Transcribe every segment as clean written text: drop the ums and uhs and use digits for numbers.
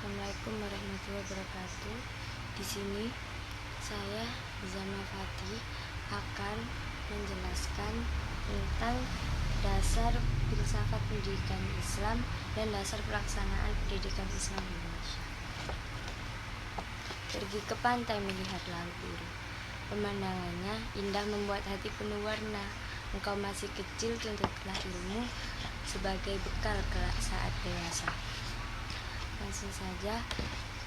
Assalamualaikum warahmatullahi wabarakatuh. Di sini saya Zama Fati akan menjelaskan tentang dasar filsafat pendidikan Islam dan dasar pelaksanaan pendidikan Islam di Indonesia. Pergi ke pantai melihat laut biru. Pemandangannya indah membuat hati penuh warna. Engkau masih kecil, tuntutlah ilmu sebagai bekal kelak saat dewasa. Langsung saja,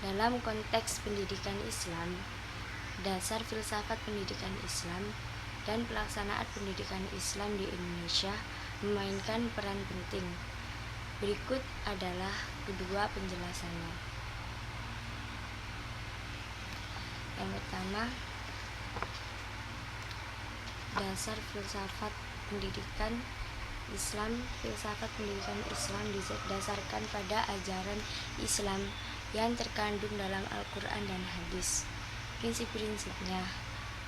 dalam konteks pendidikan Islam, dasar filsafat pendidikan Islam dan pelaksanaan pendidikan Islam di Indonesia memainkan peran penting. Berikut adalah kedua penjelasannya. Yang pertama, dasar filsafat pendidikan Islam. Filsafat pendidikan Islam didasarkan pada ajaran Islam yang terkandung dalam Al-Quran dan hadis. Prinsip-prinsipnya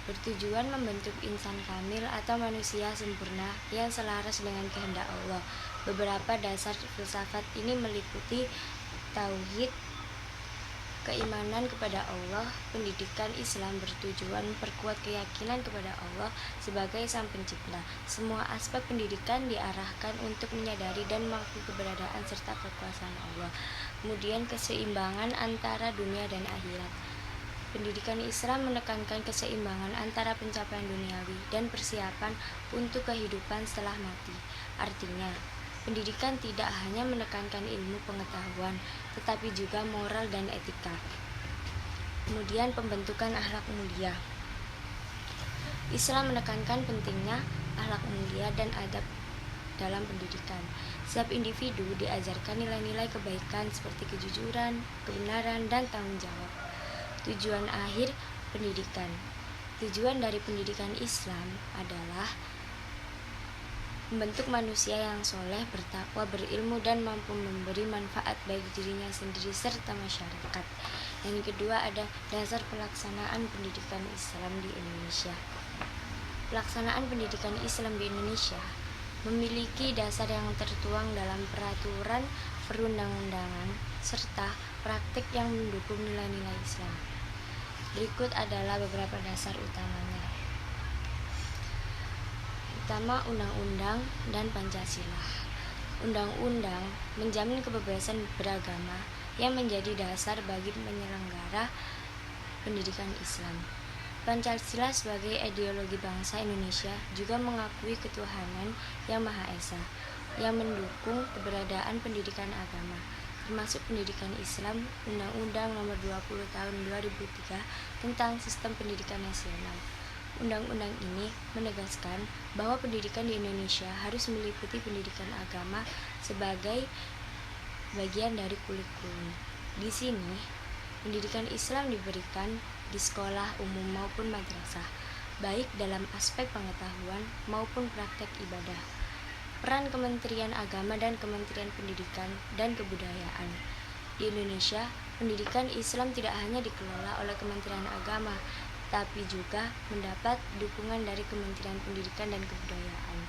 bertujuan membentuk insan kamil atau manusia sempurna yang selaras dengan kehendak Allah. Beberapa dasar filsafat ini meliputi tauhid, keimanan kepada Allah. Pendidikan Islam bertujuan memperkuat keyakinan kepada Allah sebagai Sang Pencipta. Semua aspek pendidikan diarahkan untuk menyadari dan mengakui keberadaan serta kekuasaan Allah. Kemudian keseimbangan antara dunia dan akhirat. Pendidikan Islam menekankan keseimbangan antara pencapaian duniawi dan persiapan untuk kehidupan setelah mati. Artinya, pendidikan tidak hanya menekankan ilmu pengetahuan, tetapi juga moral dan etika. Kemudian pembentukan akhlak mulia. Islam menekankan pentingnya akhlak mulia dan adab dalam pendidikan. Setiap individu diajarkan nilai-nilai kebaikan seperti kejujuran, kebenaran, dan tanggung jawab. Tujuan akhir pendidikan. Tujuan dari pendidikan Islam adalah membentuk manusia yang soleh, bertakwa, berilmu, dan mampu memberi manfaat bagi dirinya sendiri serta masyarakat. Yang kedua ada dasar pelaksanaan pendidikan Islam di Indonesia. Pelaksanaan pendidikan Islam di Indonesia memiliki dasar yang tertuang dalam peraturan perundang-undangan serta praktik yang mendukung nilai-nilai Islam. Berikut adalah beberapa dasar utamanya. Pertama, Undang-Undang dan Pancasila. Undang-undang menjamin kebebasan beragama yang menjadi dasar bagi penyelenggara pendidikan Islam. Pancasila sebagai ideologi bangsa Indonesia juga mengakui ketuhanan yang Maha Esa, yang mendukung keberadaan pendidikan agama, termasuk pendidikan Islam. Undang-Undang Nomor 20 Tahun 2003 tentang Sistem Pendidikan Nasional. Undang-undang ini menegaskan bahwa pendidikan di Indonesia harus meliputi pendidikan agama sebagai bagian dari kurikulum. Di sini, pendidikan Islam diberikan di sekolah umum maupun madrasah, baik dalam aspek pengetahuan maupun praktek ibadah. Peran Kementerian Agama dan Kementerian Pendidikan dan Kebudayaan. Di Indonesia, pendidikan Islam tidak hanya dikelola oleh Kementerian Agama, tapi juga mendapat dukungan dari Kementerian Pendidikan dan Kebudayaan,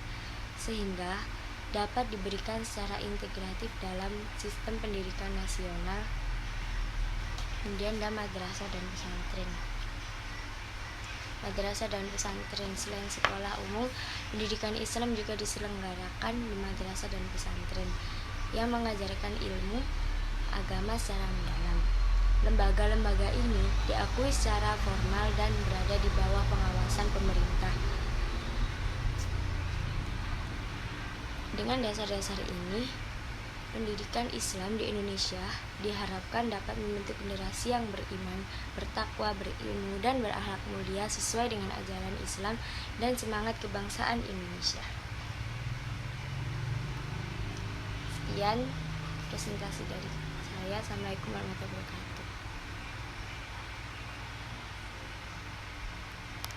sehingga dapat diberikan secara integratif dalam sistem pendidikan nasional. Kemudian ada madrasah dan pesantren. Madrasah dan pesantren. Selain sekolah umum, pendidikan Islam juga diselenggarakan di madrasah dan pesantren yang mengajarkan ilmu agama secara mendalam. Lembaga-lembaga ini diakui secara formal dan berada di bawah pengawasan pemerintah. Dengan dasar-dasar ini, pendidikan Islam di Indonesia diharapkan dapat membentuk generasi yang beriman, bertakwa, berilmu, dan berakhlak mulia sesuai dengan ajaran Islam dan semangat kebangsaan Indonesia. Sekian presentasi dari saya. Assalamualaikum warahmatullahi wabarakatuh.